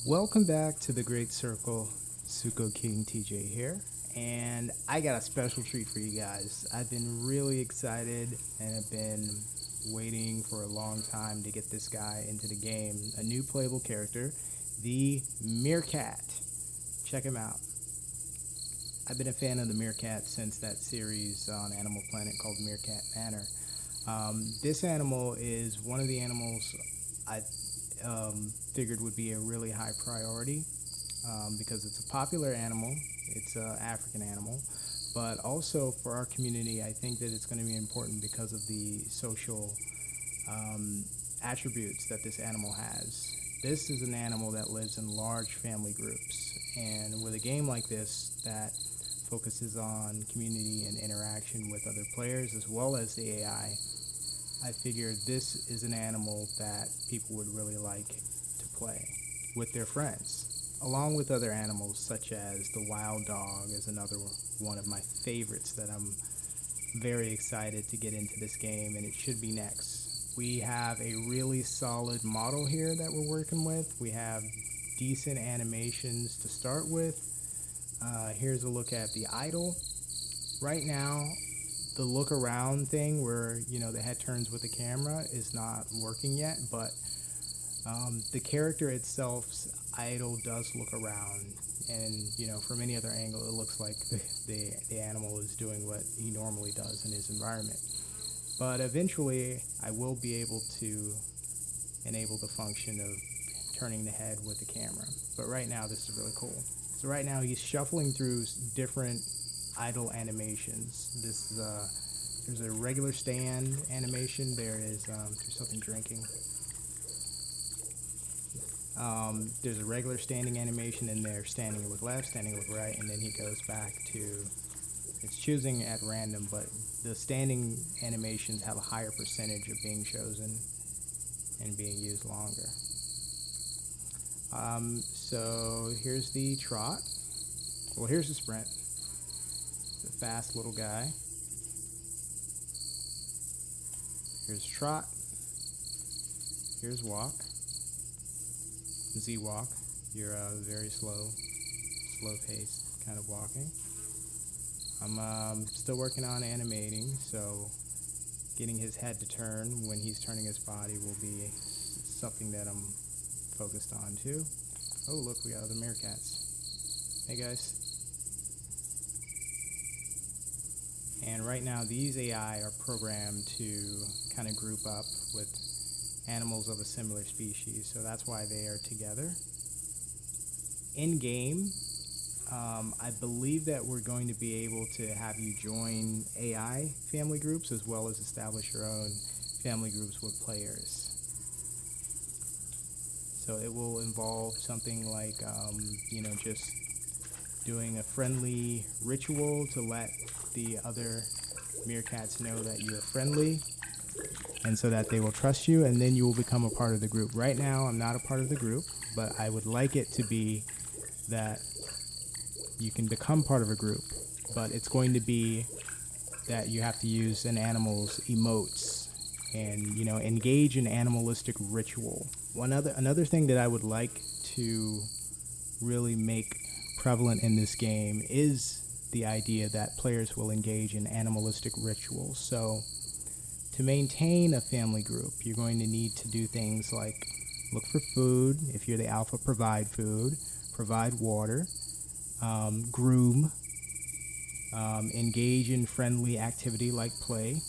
Welcome back to the Great Circle. Suko King TJ here, and I got a special treat for you guys. I've been really excited and have been waiting for a long time to get this guy into the game. A new playable character, the Meerkat. Check him out. I've been a fan of the Meerkat since that series on Animal Planet called Meerkat Manor. This animal is one of the animals I figured would be a really high priority because it's a popular animal. It's an African animal, but also for our community, I think that it's going to be important because of the social um, attributes that this animal has. This is an animal that lives in large family groups, and with a game like this that focuses on community and interaction with other players as well as the I figured this is an animal that people would really like to play with their friends, along with other animals such as the wild dog is another one of my favorites that I'm very excited to get into this game, and it should be next. We have a really solid model here that we're working with. We have decent animations to start with. Here's a look at the idol. Right now, the look around thing where the head turns with the camera is not working yet, but the character itself's idol does look around, and from any other angle, it looks like the animal is doing what he normally does in his environment. But eventually, I will be able to enable the function of turning the head with the camera. But right now, this is really cool. So right now, he's shuffling through different idle animations. There's a regular stand animation. There's something drinking. There's a regular standing animation in there, standing with left, standing with right, and then he goes back to it's choosing at random, but the standing animations have a higher percentage of being chosen and being used longer. So here's the trot. Well, here's the sprint. It's a fast little guy. Here's trot. Here's walk. Z walk. You're very slow paced kind of walking. I'm still working on animating, so getting his head to turn when he's turning his body will be something that I'm focused on too. Oh, look, we got other meerkats. Hey guys. And right now, these AI are programmed to kind of group up with animals of a similar species, so that's why they are together. In game, I believe that we're going to be able to have you join AI family groups as well as establish your own family groups with players. So it will involve something like, just doing a friendly ritual to let the other meerkats know that you are friendly and so that they will trust you, and then you will become a part of the group. Right now, I'm not a part of the group, but I would like it to be that you can become part of a group, but it's going to be that you have to use an animal's emotes and engage in animalistic ritual. Another thing that I would like to really make prevalent in this game is the idea that players will engage in animalistic rituals. So to maintain a family group, you're going to need to do things like look for food. If you're the alpha, provide food, provide water, groom, engage in friendly activity like play.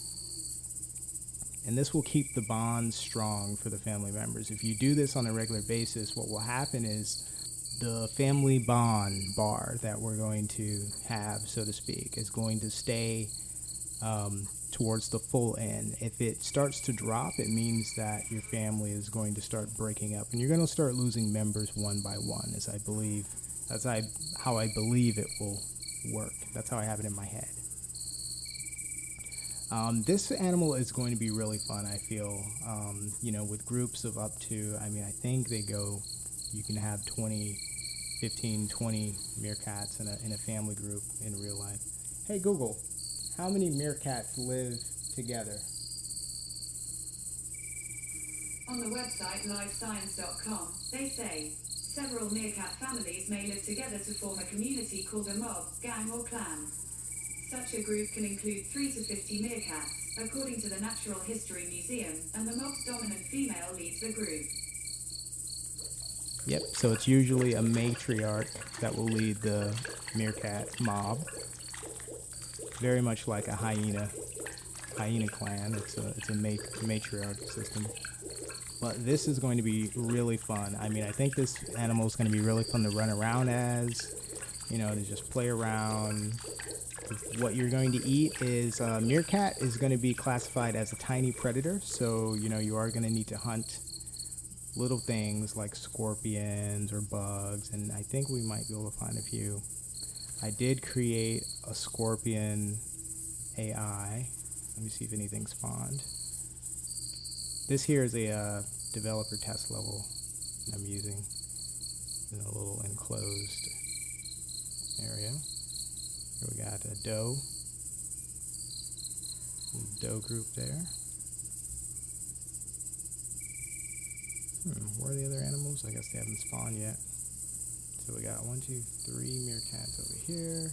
And this will keep the bonds strong for the family members. If you do this on a regular basis, what will happen is the family bond bar that we're going to have, so to speak, is going to stay towards the full end. If it starts to drop, it means that your family is going to start breaking up, and you're going to start losing members one by one. How I believe it will work. That's how I have it in my head. This animal is going to be really fun. I feel, with groups of up to. I think they go. You can have 20, 15, 20 meerkats in a family group in real life. Hey Google, how many meerkats live together? On the website livescience.com, they say Several meerkat families may live together to form a community called a mob, gang or clan. Such a group can include 3 to 50 meerkats, according to the Natural History Museum, and the mob's dominant female leads the group. Yep, so it's usually a matriarch that will lead the meerkat mob. Very much like a hyena clan. It's a matriarch system. But this is going to be really fun. I mean, I think this animal is going to be really fun to run around as, to just play around. What you're going to eat is meerkat is going to be classified as a tiny predator, so you are going to need to hunt little things like scorpions or bugs, and I think we might be able to find a few. I did create a scorpion AI. Let me see if anything spawned. This here is a developer test level that I'm using in a little enclosed area. Here we got a doe group there. Where are the other animals? I guess they haven't spawned yet. So we got 1, 2, 3 meerkats over here.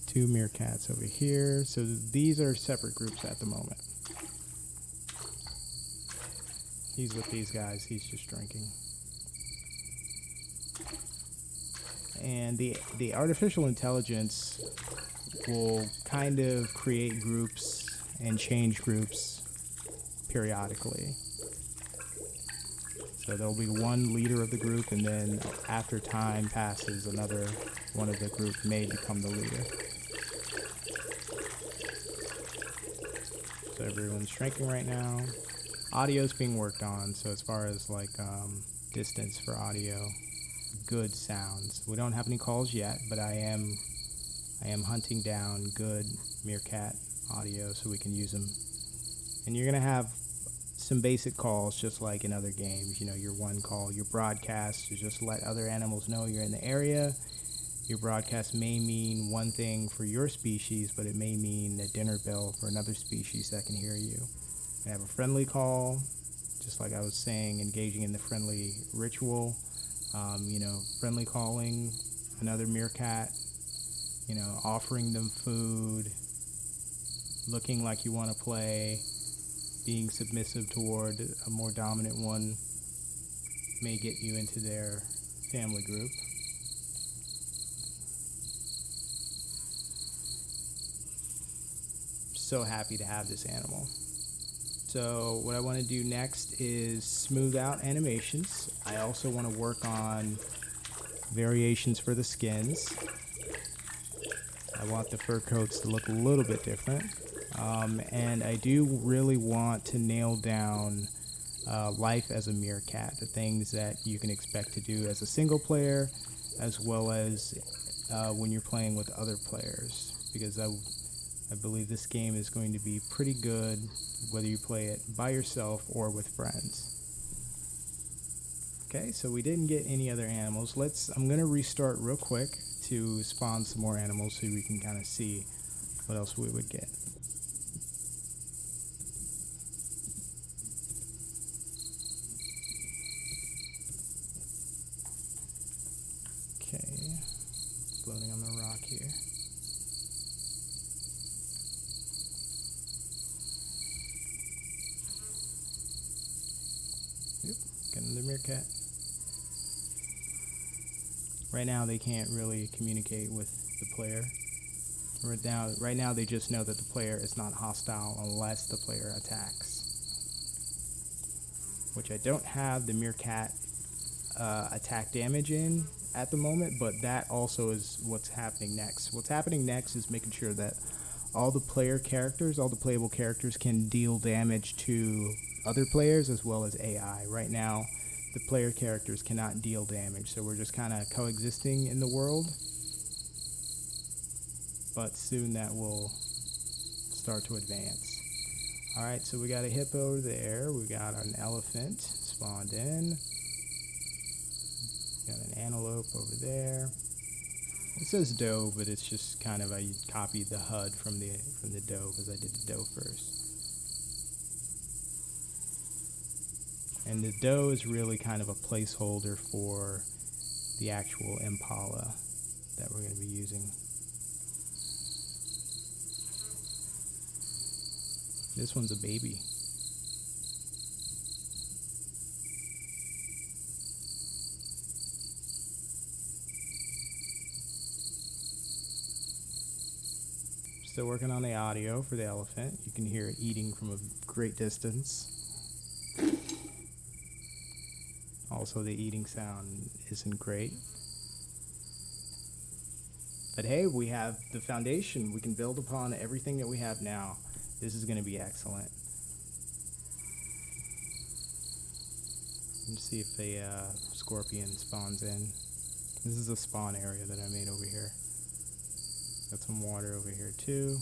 2 meerkats over here. So these are separate groups at the moment. He's with these guys. He's just drinking. And the artificial intelligence will kind of create groups and change groups periodically. So there'll be one leader of the group, and then after time passes, another one of the group may become the leader. So everyone's drinking right now. Audio's being worked on, so as far as like distance for audio, good sounds. We don't have any calls yet, but I am hunting down good meerkat audio so we can use them. And you're gonna have some basic calls just like in other games. Your one call, your broadcast to just let other animals know you're in the area. Your broadcast may mean one thing for your species, but it may mean a dinner bell for another species that can hear you. You have a friendly call, just like I was saying, engaging in the friendly ritual. Friendly calling another meerkat, offering them food, looking like you want to play, being submissive toward a more dominant one may get you into their family group. So happy to have this animal. So what I want to do next is smooth out animations. I also want to work on variations for the skins. I want the fur coats to look a little bit different. And I do really want to nail down life as a meerkat, the things that you can expect to do as a single player, as well as when you're playing with other players, because I believe this game is going to be pretty good whether you play it by yourself or with friends. Okay, so we didn't get any other animals. I'm going to restart real quick to spawn some more animals so we can kind of see what else we would get. Okay, floating on the rock here. Yep, getting the meerkat. Right now they can't really communicate with the player. Right now they just know that the player is not hostile unless the player attacks. Which I don't have the meerkat attack damage in at the moment, but that also is what's happening next. What's happening next is making sure that all the playable characters can deal damage to other players as well as AI. Right now, the player characters cannot deal damage, so we're just kind of coexisting in the world. But soon that will start to advance. Alright, so we got a hippo there. We got an elephant spawned in. Got an antelope over there. It says doe, but it's just kind of I copied the HUD from the doe because I did the doe first. And the doe is really kind of a placeholder for the actual impala that we're going to be using. This one's a baby. Still working on the audio for the elephant. You can hear it eating from a great distance. Also, the eating sound isn't great. But hey, we have the foundation. We can build upon everything that we have now. This is going to be excellent. Let's see if a scorpion spawns in. This is a spawn area that I made over here. Got some water over here too.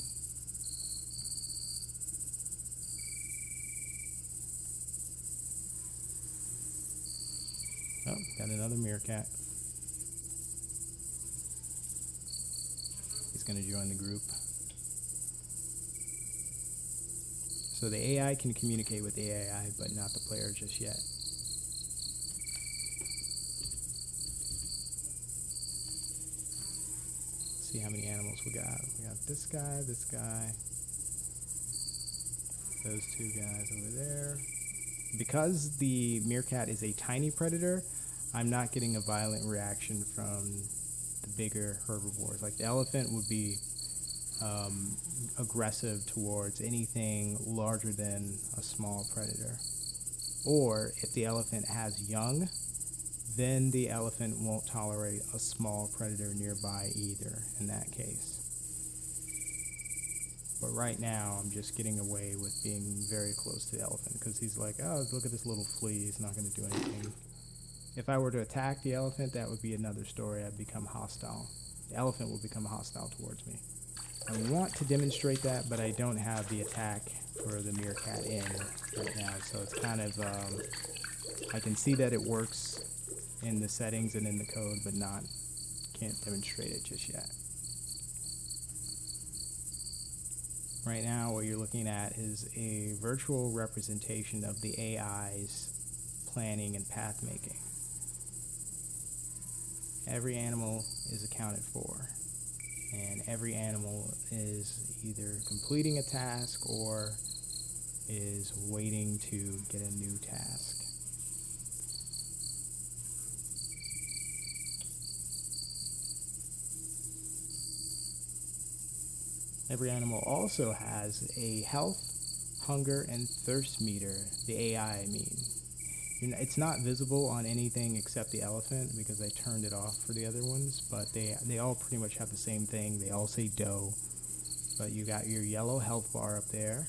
Oh, got another meerkat. He's going to join the group. So the AI can communicate with the AI, but not the player just yet. See how many animals we got. We got this guy, those two guys over there. Because the meerkat is a tiny predator, I'm not getting a violent reaction from the bigger herbivores. Like the elephant would be aggressive towards anything larger than a small predator. Or if the elephant has young, then the elephant won't tolerate a small predator nearby either in that case. But right now, I'm just getting away with being very close to the elephant because he's like, oh, look at this little flea. He's not going to do anything. If I were to attack the elephant, that would be another story. I'd become hostile. The elephant would become hostile towards me. I want to demonstrate that, but I don't have the attack for the meerkat in right now. So it's kind of, I can see that it works in the settings and in the code, but can't demonstrate it just yet. Right now, what you're looking at is a virtual representation of the AI's planning and path making. Every animal is accounted for, and every animal is either completing a task or is waiting to get a new task. Every animal also has a health, hunger, and thirst meter, the AI I mean. It's not visible on anything except the elephant because I turned it off for the other ones, but they all pretty much have the same thing. They all say doe, but you got your yellow health bar up there.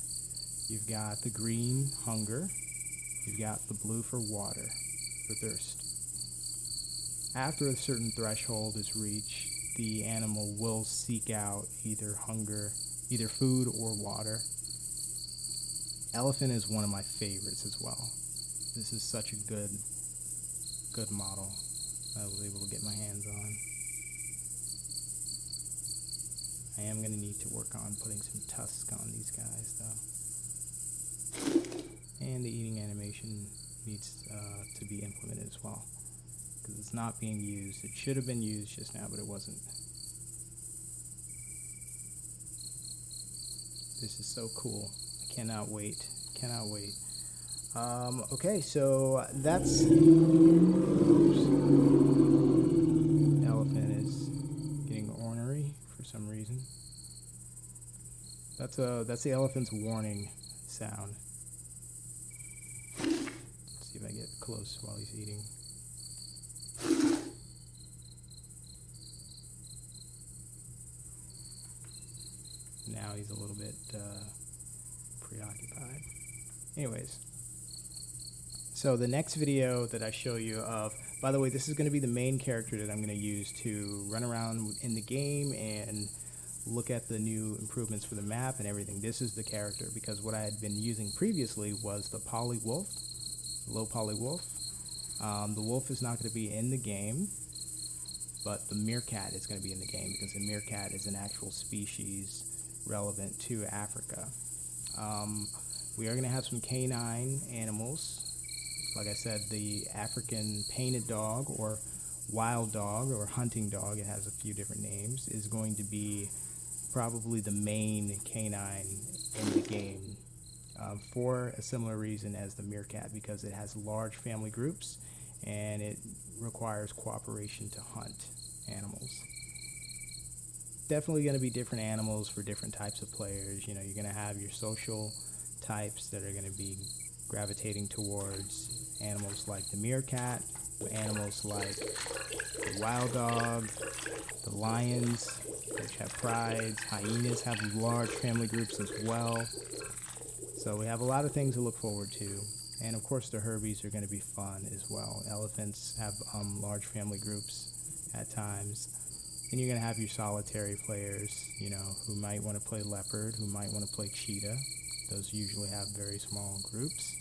You've got the green hunger. You've got the blue for water, for thirst. After a certain threshold is reached, the animal will seek out either food or water. Elephant is one of my favorites as well. This is such a good model I was able to get my hands on. I am going to need to work on putting some tusks on these guys though. And the eating animation needs to be implemented as well, because it's not being used. It should have been used just now, but it wasn't. This is so cool. I cannot wait. Okay, so that's... The elephant is getting ornery for some reason. That's the elephant's warning sound. Let's see if I get close while he's eating. Now he's a little bit preoccupied. Anyways, so the next video that I show you of, by the way, this is going to be the main character that I'm going to use to run around in the game and look at the new improvements for the map and everything. This is the character, because what I had been using previously was the poly wolf, low poly wolf. The wolf is not going to be in the game, but the meerkat is going to be in the game because the meerkat is an actual species relevant to Africa. We are going to have some canine animals Like I said, the African painted dog or wild dog or hunting dog, it has a few different names, is going to be probably the main canine in the game, for a similar reason as the meerkat, because it has large family groups and it requires cooperation to hunt animals. Definitely going to be different animals for different types of players. You know, you're going to have your social types that are going to be gravitating towards animals like the meerkat, animals like the wild dog, the lions, which have prides, hyenas have large family groups as well. So we have a lot of things to look forward to. And of course, the herbies are going to be fun as well. Elephants have large family groups at times. And you're going to have your solitary players, you know, who might want to play leopard, who might want to play cheetah. Those usually have very small groups.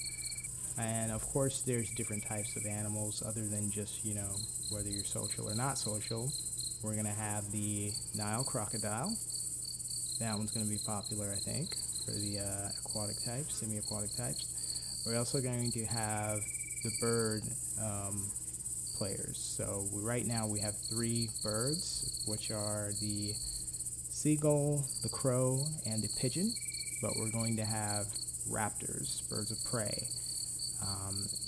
And of course, there's different types of animals other than just, you know, whether you're social or not social. We're going to have the Nile crocodile. That one's going to be popular, I think, for the aquatic types, semi-aquatic types. We're also going to have the bird players. So right now we have 3 birds, which are the seagull, the crow, and the pigeon. But we're going to have raptors, birds of prey,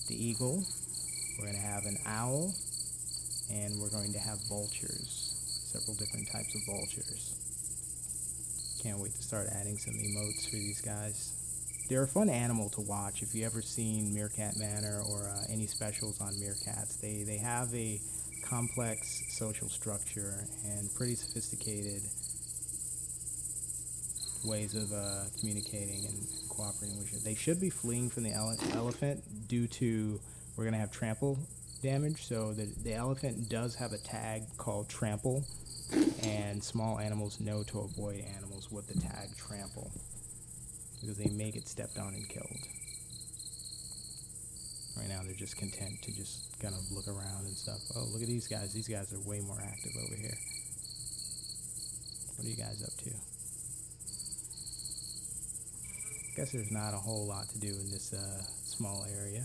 the eagle. We're going to have an owl, and we're going to have vultures, several different types of vultures. Can't wait to start adding some emotes for these guys. They're a fun animal to watch. If you ever seen Meerkat Manor or any specials on meerkats, they have a complex social structure and pretty sophisticated ways of communicating and cooperating with you. They should be fleeing from the elephant due to, we're going to have trample damage. So the elephant does have a tag called trample, and small animals know to avoid animals with the tag trample because they may get stepped on and killed. Right now they're just content to just kind of look around and stuff. Oh, look at these guys. These guys are way more active over here. What are you guys up to? Guess there's not a whole lot to do in this small area.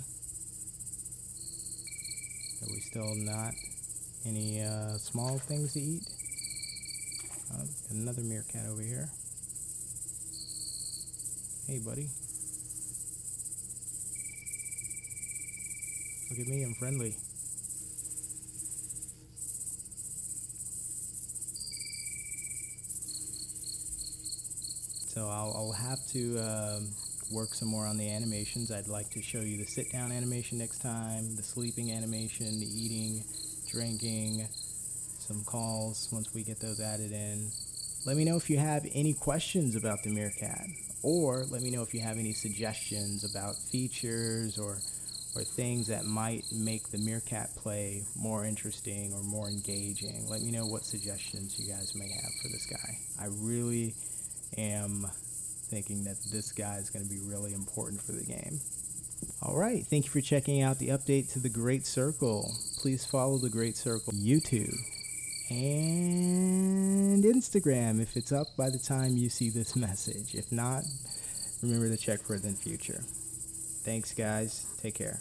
Are we still not any small things to eat? Oh, another meerkat over here. Hey, buddy. Look at me, I'm friendly. So I'll have to work some more on the animations. I'd like to show you the sit-down animation next time, the sleeping animation, the eating, drinking, some calls once we get those added in. Let me know if you have any questions about the meerkat, or let me know if you have any suggestions about features or things that might make the meerkat play more interesting or more engaging. Let me know what suggestions you guys may have for this guy. I really am thinking that this guy is going to be really important for the game. All right, thank you for checking out the update to the Great Circle. Please follow the Great Circle YouTube and Instagram if it's up by the time you see this message. If not, remember to check for it in the future. Thanks, guys. Take care.